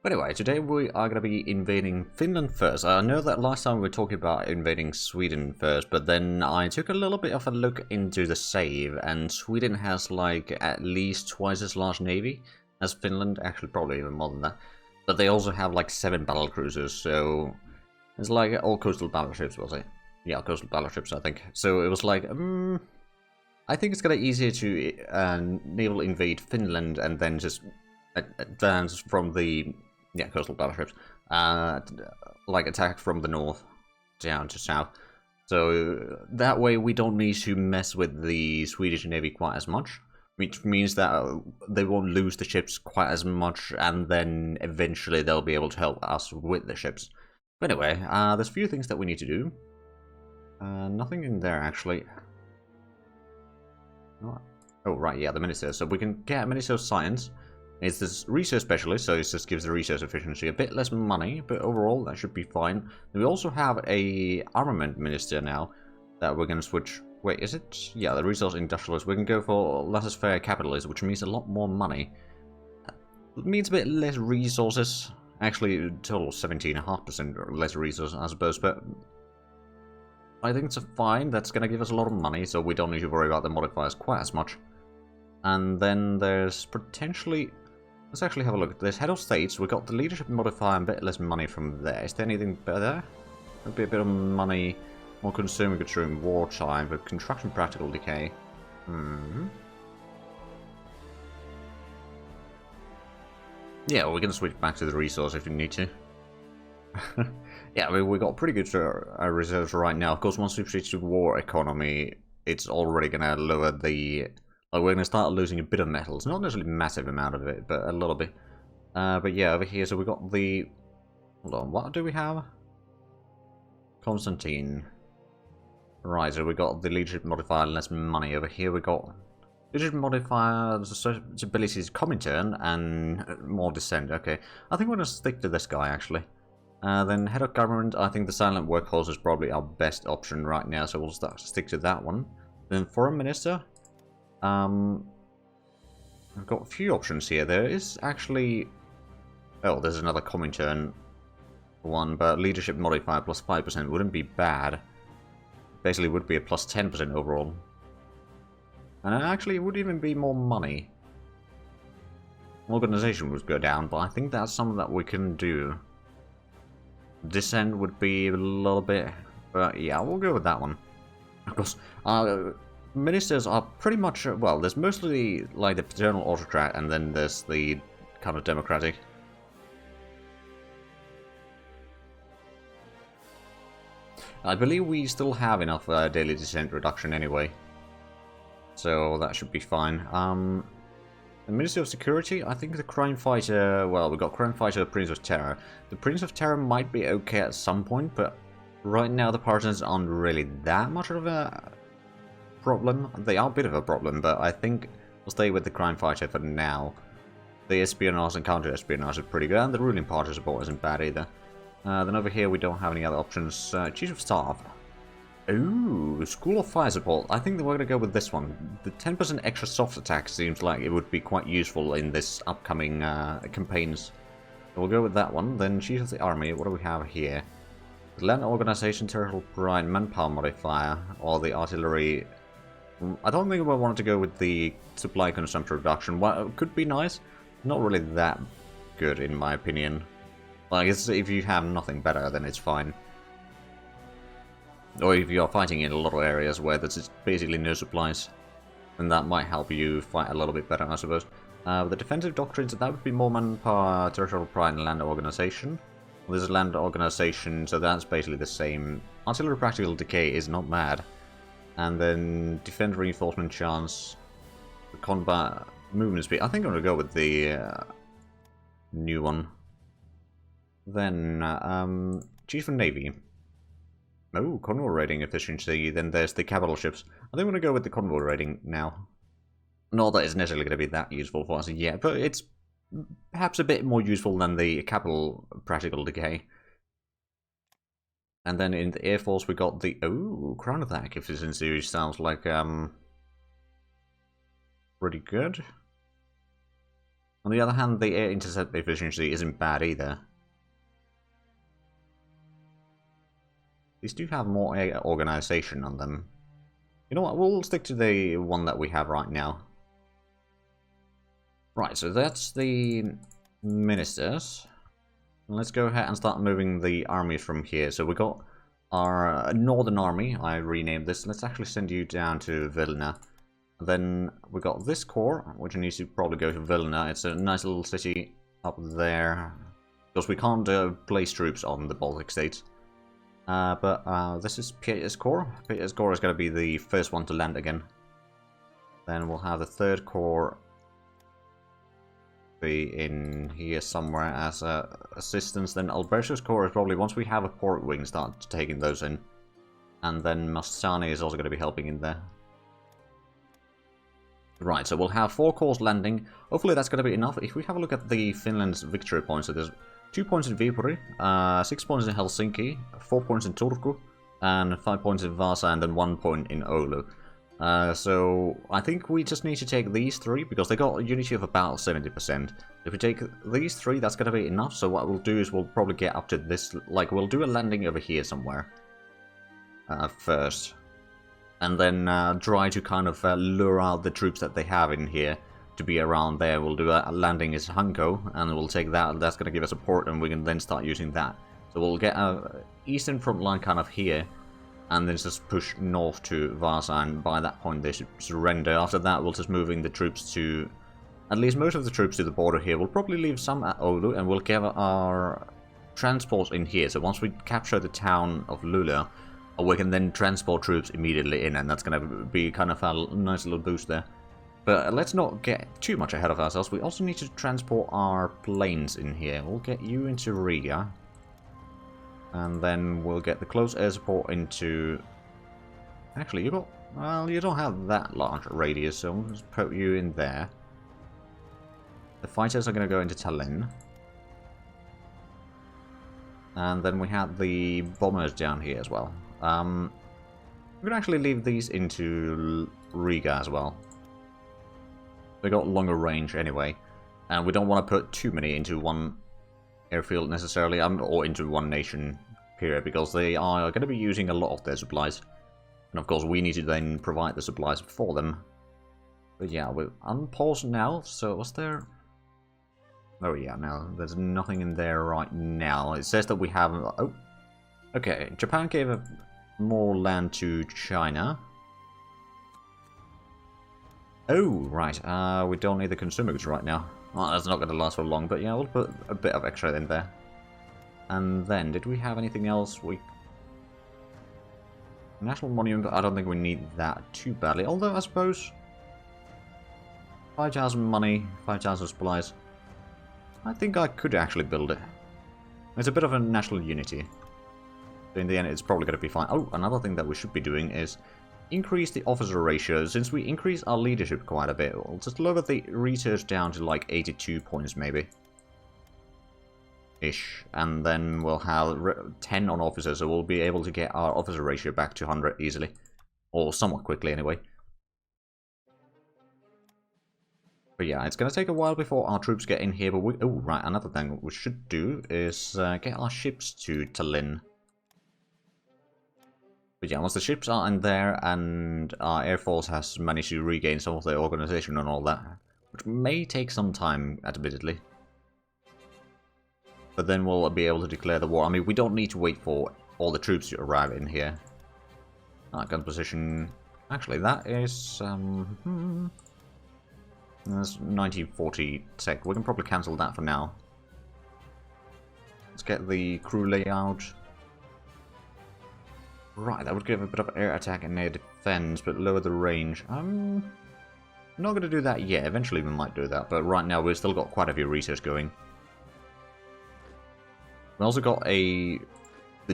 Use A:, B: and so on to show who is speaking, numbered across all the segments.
A: But anyway, today we are going to be invading Finland first. I know that last time we were talking about invading Sweden first, but then I took a little bit of a look into the save, and Sweden has like at least twice as large navy as Finland, actually probably even more than that. But they also have like 7 battle cruisers, so it's like all coastal battleships, was it? Yeah, coastal battleships, I think. So it was like, I think it's gonna be easier to naval invade Finland and then just advance from the coastal battleships, like attack from the north down to south. So that way we don't need to mess with the Swedish Navy quite as much, which means that they won't lose the ships quite as much, and then eventually they'll be able to help us with the ships. But anyway, there's a few things that we need to do. Nothing in there actually. Oh right, yeah, the minister. So we can get a minister of science. It's this research specialist, so it just gives the research efficiency a bit less money, but overall that should be fine. We also have a armament minister now that we're going to switch. Wait, is it? Yeah, the resource industrialist. We can go for laissez-faire capitalist, which means a lot more money. It means a bit less resources. Actually, total 17.5% less resources, I suppose, but I think it's fine. That's going to give us a lot of money, so we don't need to worry about the modifiers quite as much. And then there's potentially... Let's actually have a look. There's head of states. We got the leadership modifier and a bit less money from there. Is there anything better? There'll be a bit of money, more consuming goods during wartime, but construction practical decay. Yeah, we're going to switch back to the resource if we need to. Yeah, I mean, we got pretty good reserves right now. Of course, once we switch to war economy, it's already going to lower the... Like, we're going to start losing a bit of metals. Not necessarily a massive amount of it, but a little bit. But yeah, over here, so we got the... Hold on, what do we have? Constantine. Right, so we got the leadership modifier and less money. Over here we got leadership modifier, abilities, Comintern, and more dissent. Okay, I think we're going to stick to this guy, actually. Then head of government, I think the silent workhorse is probably our best option right now, so we'll stick to that one. Then foreign minister. I've got a few options here. There is actually... Oh, there's another Comintern one, but leadership modifier plus 5% wouldn't be bad. Basically would be a plus 10% overall. And actually it would even be more money. Organization would go down, but I think that's something that we can do. Dissent would be a little bit... But yeah, we'll go with that one. Of course, ministers are pretty much... Well, there's mostly like the paternal autocrat, and then there's the kind of democratic. I believe we still have enough daily dissent reduction anyway. So that should be fine. The Ministry of Security, I think the crime fighter... Well, we've got crime fighter, Prince of Terror. The Prince of Terror might be okay at some point, but right now the partisans aren't really that much of a problem. They are a bit of a problem, but I think we'll stay with the crime fighter for now. The espionage and counter-espionage are pretty good, and the ruling party support isn't bad either. Then over here we don't have any other options. Chief of Staff. Ooh, School of Fire Support. I think that we're going to go with this one. The 10% extra soft attack seems like it would be quite useful in this upcoming campaigns. So we'll go with that one. Then Chief of the Army, what do we have here? The Land Organization, Territorial Pride, Manpower Modifier, or the Artillery. I don't think we want to go with the Supply Consumption Reduction. Well, it could be nice. Not really that good in my opinion. Like, if you have nothing better, then it's fine. Or if you're fighting in a lot of areas where there's basically no supplies, then that might help you fight a little bit better, I suppose. The defensive doctrines, that would be more manpower, territorial pride, and land organization. Well, there's a land organization, so that's basically the same. Artillery practical decay is not bad. And then defend reinforcement chance, combat movement speed. I think I'm going to go with the new one. Then, Chief of Navy. Oh, convoy rating efficiency. Then there's the capital ships. I think I'm going to go with the convoy rating now. Not that it's necessarily going to be that useful for us yet, but it's perhaps a bit more useful than the capital practical decay. And then in the Air Force we got the... Oh, Crown Attack efficiency, which sounds like... pretty good. On the other hand, the air intercept efficiency isn't bad either. These do have more air organization on them. You know what, we'll stick to the one that we have right now. Right, so that's the ministers. Let's go ahead and start moving the armies from here. So we got our northern army, I renamed this. Let's actually send you down to Vilna. Then we got this corps, which needs to probably go to Vilna. It's a nice little city up there. Because we can't place troops on the Baltic states. But this is Peter's corps. Peter's corps is going to be the first one to land again. Then we'll have the third corps be in here somewhere as assistance. Then Alberto's corps is probably, once we have a port, we can start taking those in. And then Mastani is also going to be helping in there. Right, so we'll have 4 corps landing. Hopefully that's going to be enough. If we have a look at the Finland's victory points, so there's 2 points in Viipuri, 6 points in Helsinki, 4 points in Turku, and 5 points in Vaasa, and then 1 point in Oulu. So I think we just need to take these 3, because they got a unity of about 70%. If we take these 3, that's going to be enough. So what we'll do is we'll probably get up to this, like we'll do a landing over here somewhere first. And then try to kind of lure out the troops that they have in here to be around there. We'll do a landing as Hanko, and we'll take that. That's going to give us a port, and we can then start using that. So we'll get a eastern front line kind of here, and then just push north to Vaasa, and by that point they should surrender. After that, we'll just moving the troops to, at least most of the troops to the border here. We'll probably leave some at Oulu, and we'll get our transports in here. So once we capture the town of Luleå, we can then transport troops immediately in, and that's going to be kind of a nice little boost there. But let's not get too much ahead of ourselves. We also need to transport our planes in here. We'll get you into Riga. And then we'll get the close air support into... Actually, you got... Well, you don't have that large radius, so we'll just put you in there. The fighters are going to go into Tallinn. And then we have the bombers down here as well. We could actually leave these into Riga as well. They got longer range anyway, and we don't want to put too many into one airfield necessarily, or into one nation period, because they are going to be using a lot of their supplies. And of course we need to then provide the supplies for them. But yeah, we're unpaused now, so was there... Oh yeah, no, there's nothing in there right now. It says that we have... Oh, okay, Japan gave more land to China. Oh, right, we don't need the consumer goods right now. Well, that's not going to last for long, but yeah, we'll put a bit of extra in there. And then, did we have anything else? National Monument, I don't think we need that too badly. Although, I suppose... 5,000 money, 5,000 supplies. I think I could actually build it. It's a bit of a national unity. So in the end, it's probably going to be fine. Oh, another thing that we should be doing is increase the officer ratio. Since we increase our leadership quite a bit, we'll just lower the research down to like 82 points maybe. Ish. And then we'll have 10 on officers, so we'll be able to get our officer ratio back to 100 easily. Or somewhat quickly anyway. But yeah, it's going to take a while before our troops get in here, but we... Oh, right, another thing we should do is get our ships to Tallinn. But yeah, once the ships are in there and our air force has managed to regain some of their organization and all that, which may take some time, admittedly. But then we'll be able to declare the war. I mean, we don't need to wait for all the troops to arrive in here. Gun position... Actually, that is... That's 1940 tech. We can probably cancel that for now. Let's get the crew layout. Right, that would give a bit of air attack and air defense, but lower the range. I'm not going to do that yet. Eventually we might do that, but right now we've still got quite a few research going. We also got the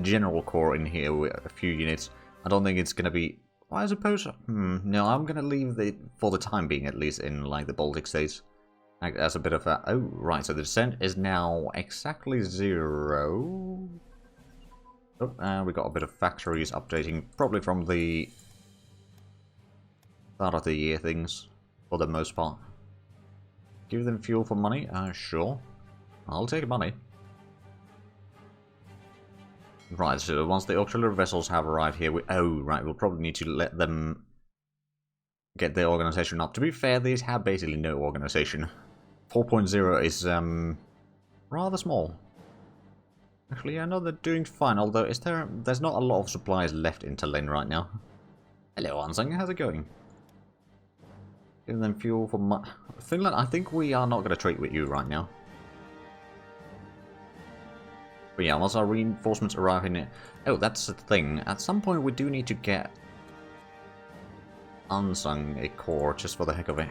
A: general corps in here with a few units. I don't think it's going to be... Well, I suppose... no, I'm going to leave it, for the time being at least, in like the Baltic states. As a bit of a... Oh, right, so the descent is now exactly 0. Oh, and we got a bit of factories updating, probably from the start of the year things, for the most part. Give them fuel for money? Sure. I'll take money. Right, so once the auxiliary vessels have arrived here, oh, right, we'll probably need to let them get their organization up. To be fair, these have basically no organization. 4.0 is, rather small. Actually, I know they're doing fine, although there's not a lot of supplies left in Tallinn right now. Hello, Ansang, how's it going? Give them fuel for Finland, I think we are not going to trade with you right now. But yeah, once our reinforcements arrive in it... Oh, that's the thing. At some point we do need to get Ansang a core, just for the heck of it.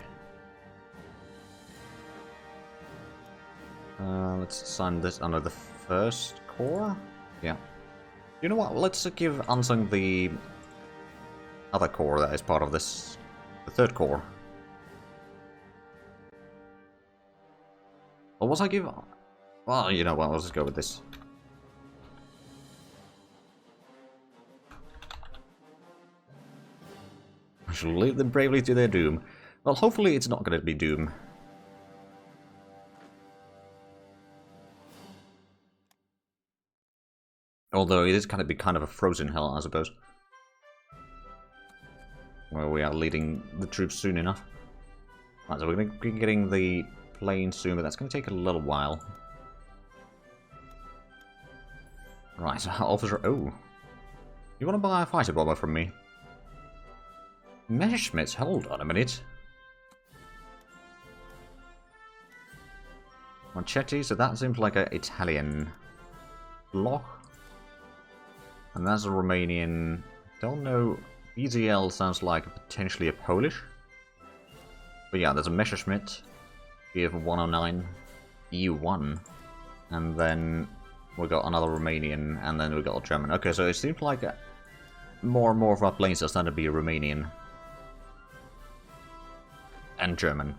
A: Let's assign this under the first core. Yeah. You know what? Let's give Ansang the other core that is part of this. The third core. Or was I give... Well, you know what? Let's just go with this. I shall lead them bravely to their doom. Well, hopefully it's not going to be doom. Although it is going to be kind of a frozen hell, I suppose. Well, we are leading the troops soon enough. Right, so we're going to be getting the plane soon, but that's going to take a little while. Right, so officer... Oh. You want to buy a fighter bomber from me? Messerschmitts, hold on a minute. Marchetti, so that seems like an Italian block. And that's a Romanian. Don't know. EZL sounds like potentially a Polish. But yeah, there's a Messerschmitt. BF 109. EU1. And then we got another Romanian. And then we got a German. Okay, so it seems like more and more of our planes are starting to be Romanian. And German.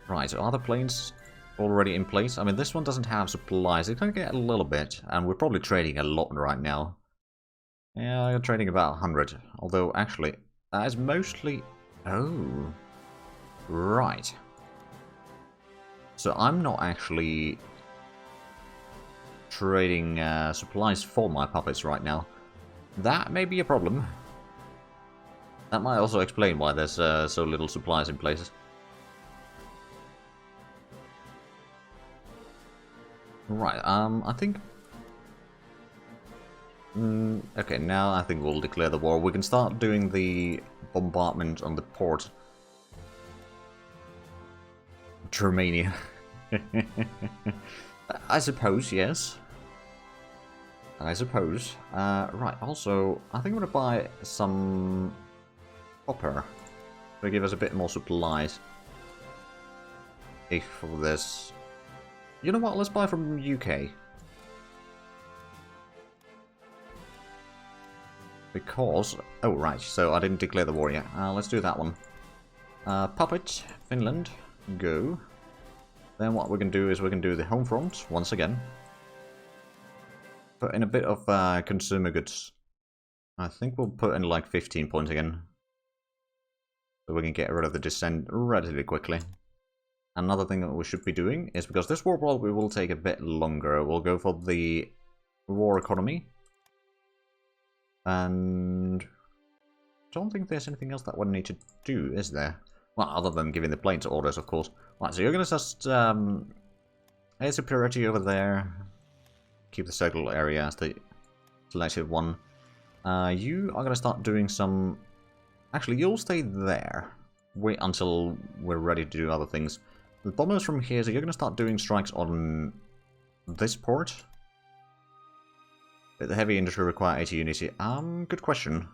A: Right, so are the planes already in place? I mean, this one doesn't have supplies. It's going to get a little bit, and we're probably trading a lot right now. Yeah, I'm trading about 100. Although, actually, that is mostly... Oh. Right. So I'm not actually trading supplies for my puppets right now. That may be a problem. That might also explain why there's so little supplies in places. Right, I think... okay, now I think we'll declare the war. We can start doing the bombardment on the port. To Romania. I suppose, yes. I suppose. Right, also, I think I'm going to buy some... copper. To give us a bit more supplies. If there's... You know what, let's buy from UK. Because... Oh, right, so I didn't declare the war yet. Let's do that one. Puppet, Finland, go. Then what we can do is we can do the home front, once again. Put in a bit of consumer goods. I think we'll put in like 15 points again. So we can get rid of the descent relatively quickly. Another thing that we should be doing is, because this war probably will take a bit longer, we'll go for the war economy. And... I don't think there's anything else that we need to do, is there? Well, other than giving the planes orders, of course. Right, so you're going to just... air superiority over there. Keep the circle area as the selected one. You are going to start doing some... Actually, you'll stay there. Wait until we're ready to do other things. The bombers from here, so you're going to start doing strikes on this port. The heavy industry require 80 units here. Good question.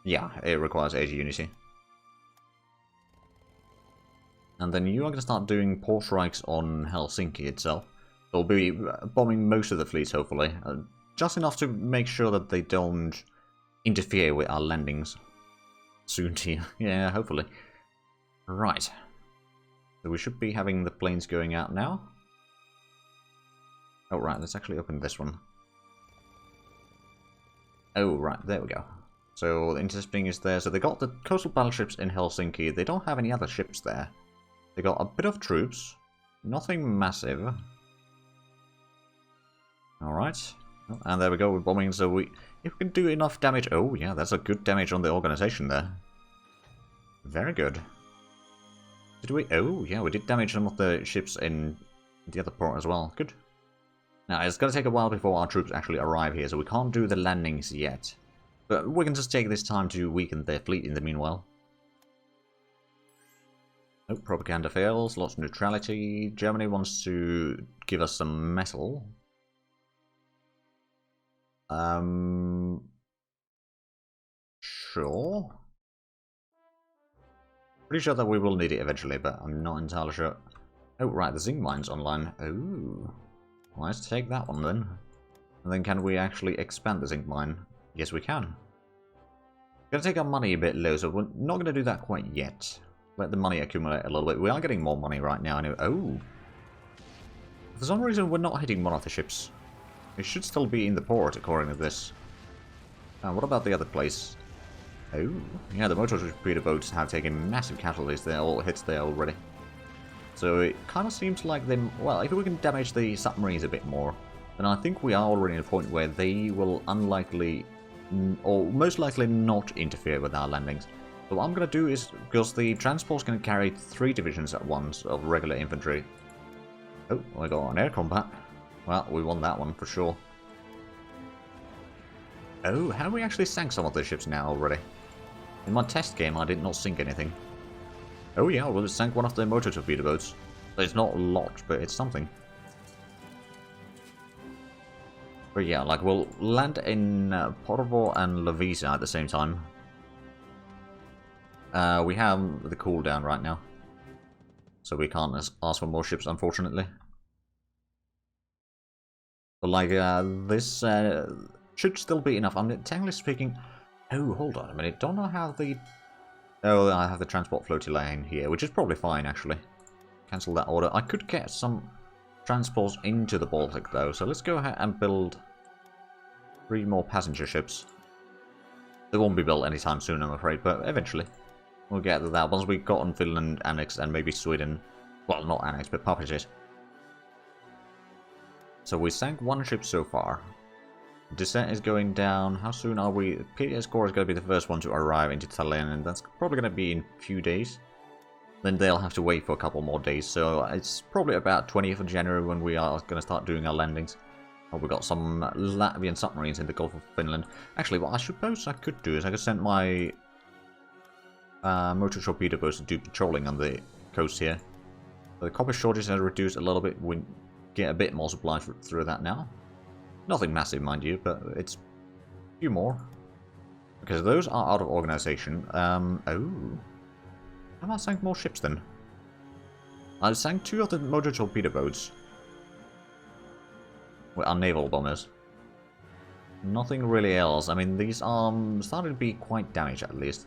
A: Yeah, it requires 80 units here. And then you are going to start doing port strikes on Helsinki itself. They'll be bombing most of the fleets, hopefully. Just enough to make sure that they don't interfere with our landings. Soon here. Yeah, hopefully. Right. So we should be having the planes going out now. Oh, right, let's actually open this one. Oh, right, there we go. So interesting is there. So they got the coastal battleships in Helsinki. They don't have any other ships there. They got a bit of troops. Nothing massive. Alright. And there we go with bombing. So if we can do enough damage... Oh yeah, that's a good damage on the organization there. Very good. Did we... Oh yeah, we did damage some of the ships in the other port as well. Good. Now, it's going to take a while before our troops actually arrive here, so we can't do the landings yet. But we can just take this time to weaken their fleet in the meanwhile. Oh, propaganda fails, lost neutrality. Germany wants to give us some metal. Sure. Pretty sure that we will need it eventually, but I'm not entirely sure. Oh, right, the zinc mine's online. Oh. Well, let's take that one then. And then can we actually expand the zinc mine? Yes, we can. Gonna take our money a bit low, so we're not gonna do that quite yet. Let the money accumulate a little bit. We are getting more money right now. Anyway. Oh! For some reason, we're not hitting one of the ships. It should still be in the port, according to this. What about the other place? Oh, yeah, the motor torpedo boats have taken massive casualties. They're all hits there already. So it kind of seems like they... Well, if we can damage the submarines a bit more, then I think we are already at a point where they will unlikely, or most likely not interfere with our landings. So what I'm going to do is, because the transport's going to carry 3 divisions at once of regular infantry. Oh, we got on air combat. Well, we won that one for sure. Oh, have we actually sank some of the ships now already? In my test game, I did not sink anything. Oh yeah, well, it sank one of the motor torpedo boats. It's not a lot, but it's something. But yeah, like, we'll land in Porvoo and Loviisa at the same time. We have the cooldown right now. So we can't ask for more ships, unfortunately. But like, this should still be enough. I'm technically speaking... Oh, hold on a minute. Don't I have the... Oh, I have the transport floaty lane here, which is probably fine, actually. Cancel that order. I could get some transports into the Baltic, though, so let's go ahead and build 3 more passenger ships. They won't be built anytime soon, I'm afraid, but eventually. We'll get to that once we've gotten Finland annexed and maybe Sweden. Well, not annexed, but puppeted. So we sank 1 ship so far. Descent is going down. How soon are we? PTS Corps is going to be the first one to arrive into Tallinn, and that's probably going to be in a few days. Then they'll have to wait for a couple more days, so it's probably about 20th of January when we are going to start doing our landings. Oh, we got some Latvian submarines in the Gulf of Finland. Actually, what I suppose I could do is I could send my motor torpedo boats to do patrolling on the coast here. So the copper shortage has reduced a little bit. We get a bit more supply through that now. Nothing massive, mind you, but it's a few more. Because those are out of organization. Oh. Have I sank more ships then? I sank 2 of the motor torpedo boats. With our naval bombers. Nothing really else. I mean, these are starting to be quite damaged at least.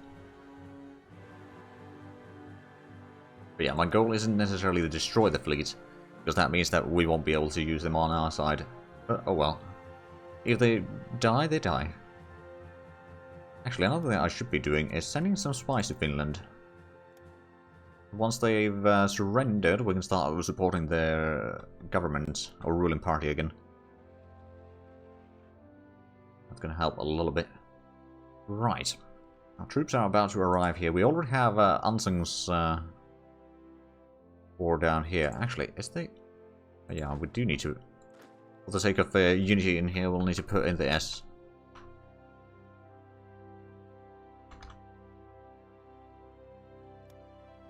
A: But yeah, my goal isn't necessarily to destroy the fleet. Because that means that we won't be able to use them on our side. But, oh well. If they die, they die. Actually, another thing I should be doing is sending some spies to Finland. Once they've surrendered, we can start supporting their government or ruling party again. That's going to help a little bit. Right. Our troops are about to arrive here. We already have Ansung's war down here. Actually, is they... Yeah, we do need to... For the sake of unity in here, we'll need to put in the S.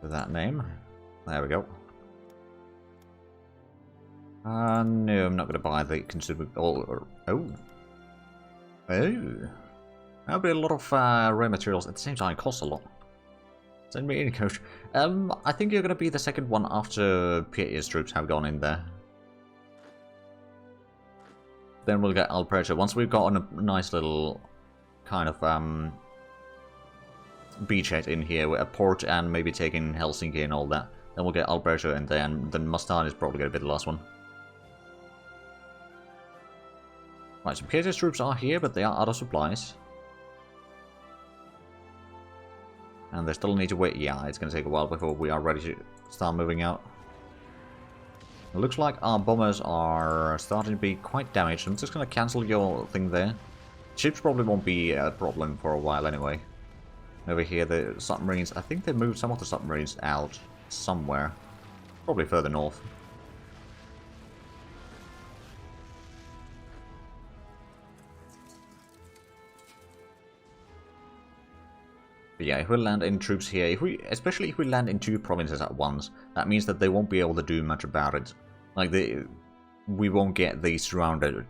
A: For that name. There we go. No, I'm not going to buy the consumable... Oh. Oh. That'll be a lot of rare materials. At the same time, it costs a lot. Send me in, coach. I think you're going to be the second one after Pietia's troops have gone in there. Then we'll get Alberta. Once we've got a nice little kind of beachhead in here with a port and maybe taking Helsinki and all that, then we'll get Alberta in there, and then Mustard is probably going to be the last one. Right, so Pietia's troops are here, but they are out of supplies. And they still need to wait. Yeah, it's going to take a while before we are ready to start moving out. It looks like our bombers are starting to be quite damaged. I'm just going to cancel your thing there. Ships probably won't be a problem for a while anyway. Over here, the submarines, I think they moved some of the submarines out somewhere. Probably further north. But yeah, if we land in troops here, especially if we land in 2 provinces at once, that means that they won't be able to do much about it. Like, we won't get the surrounded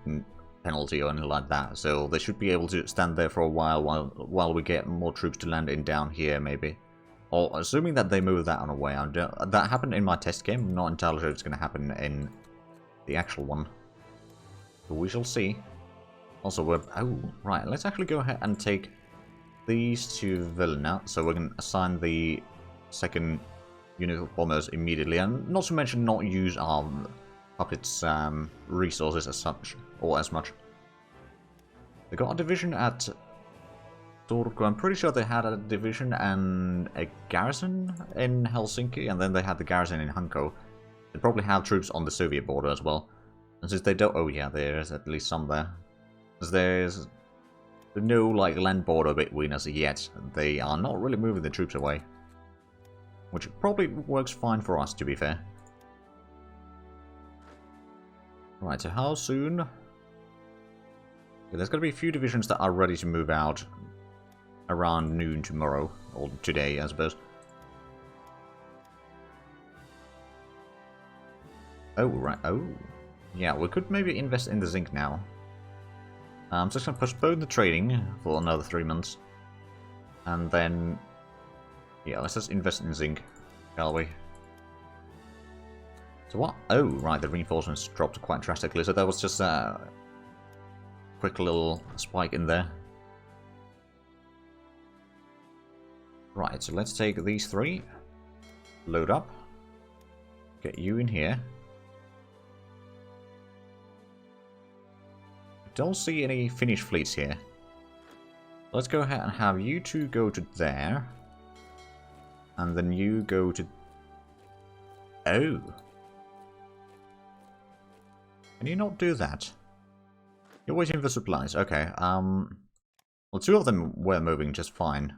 A: penalty or anything like that, so they should be able to stand there for a while we get more troops to land in down here, maybe. Or assuming that they move that on away. That happened in my test game. I'm not entirely sure it's going to happen in the actual one. But we shall see. Also, oh, right, let's actually go ahead and take these to Vilna, so we can assign the 2nd unit of bombers immediately, and not to mention not use our puppets' resources as such, or as much. They got a division at Turku. I'm pretty sure they had a division and a garrison in Helsinki, and then they had the garrison in Hanko. They probably have troops on the Soviet border as well. And since they don't... Oh yeah, there's at least some there. Because there's no, like, land border between us yet. They are not really moving the troops away. Which probably works fine for us, to be fair. Right, so how soon? Okay, there's going to be a few divisions that are ready to move out around noon tomorrow. Or today, I suppose. Oh, right. Oh. Yeah, we could maybe invest in the zinc now. I'm just going to postpone the trading for another 3 months. And then... yeah, let's just invest in zinc, shall we? So what? Oh, right, the reinforcements dropped quite drastically, so that was just a quick little spike in there. Right, so let's take these 3. Load up. Get you in here. Don't see any Finnish fleets here. Let's go ahead and have you 2 go to there. And then you go to... Oh. Can you not do that? You're waiting for supplies. Okay, well, 2 of them were moving just fine.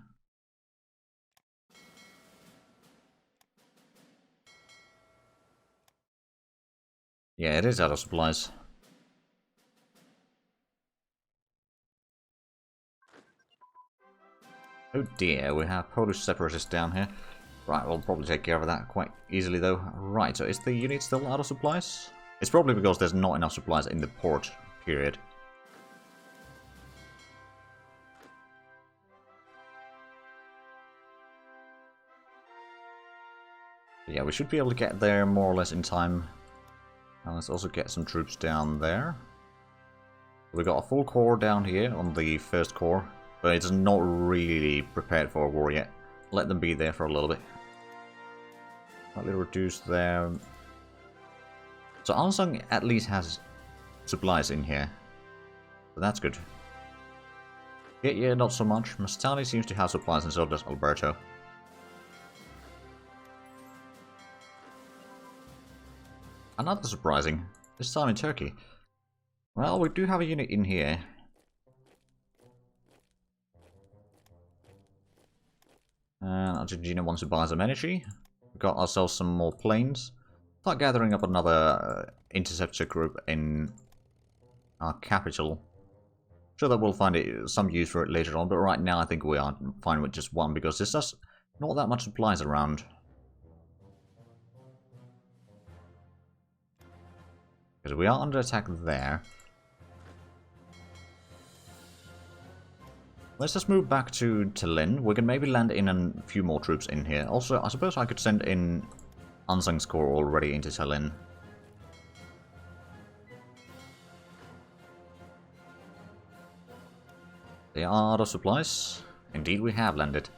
A: Yeah, it is out of supplies. Oh dear, we have Polish separatists down here. Right, we'll probably take care of that quite easily though. Right, so is the unit still out of supplies? It's probably because there's not enough supplies in the port period. Yeah, we should be able to get there more or less in time. And let's also get some troops down there. We got a full corps down here on the 1st corps. But it's not really prepared for a war yet. Let them be there for a little bit. Slightly reduce there. So Ansung at least has supplies in here. So that's good. Yeah, not so much. Mastani seems to have supplies and so does Alberto. Another surprising. This time in Turkey. Well, we do have a unit in here. Argentina wants to buy some energy. We got ourselves some more planes. Start gathering up another interceptor group in our capital. Sure that we'll find some use for it later on, but right now I think we are fine with just 1 because there's just not that much supplies around. Because we are under attack there. Let's just move back to Tallinn. We can maybe land in a few more troops in here. Also, I suppose I could send in Ansung's corps already into Tallinn. They are out of supplies. Indeed, we have landed.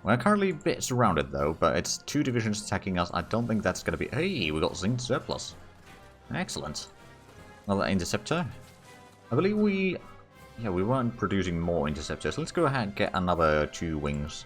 A: We're currently a bit surrounded, though, but it's 2 divisions attacking us. I don't think that's going to be... Hey, we got zinc surplus. Excellent. Another interceptor. I believe we... Yeah, we weren't producing more interceptors. Let's go ahead and get another 2 wings.